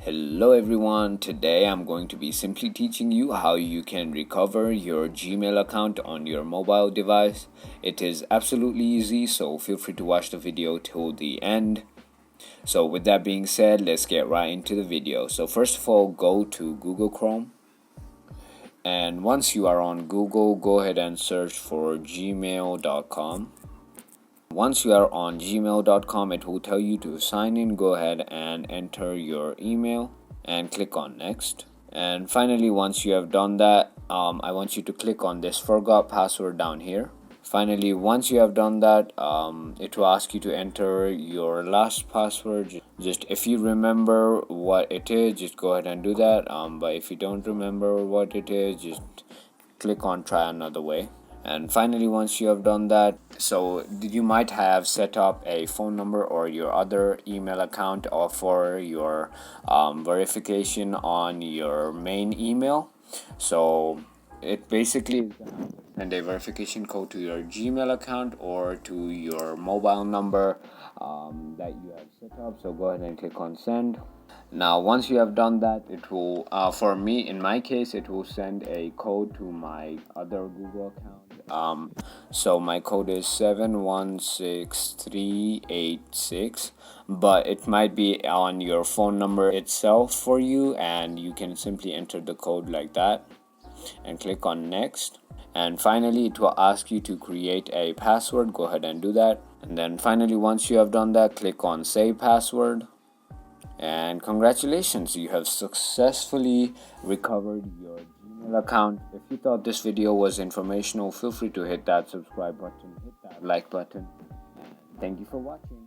Hello everyone, today I'm going to be simply teaching you how you can recover your Gmail account on your mobile device. It is absolutely easy, so feel free to watch the video till the end. So with that being said, let's get right into the video. So first of all, go to Google Chrome, and once you are on Google, go ahead and search for gmail.com. Once you are on gmail.com, it will tell you to sign in. Go ahead and enter your email and click on next. And finally, once you have done that, I want you to click on this forgot password down here. Finally, once you have done that, it will ask you to enter your last password. Just if you remember what it is, just go ahead and do that. But if you don't remember what it is, just click on try another way. And finally, once you have done that, so you might have set up a phone number or your other email account or for your verification on your main email. So it basically is going to send a verification code to your Gmail account or to your mobile number that you have set up. So go ahead and click on send. Now once you have done that, it will for me, in my case, it will send a code to my other Google account. So my code is 716386, but it might be on your phone number itself for you, and you can simply enter the code like that and click on next. And finally, it will ask you to create a password. Go ahead and do that. And then finally, once you have done that, click on save password. And congratulations, you have successfully recovered your Gmail account. If you thought this video was informational, feel free to hit that subscribe button, hit that like button, and thank you for watching.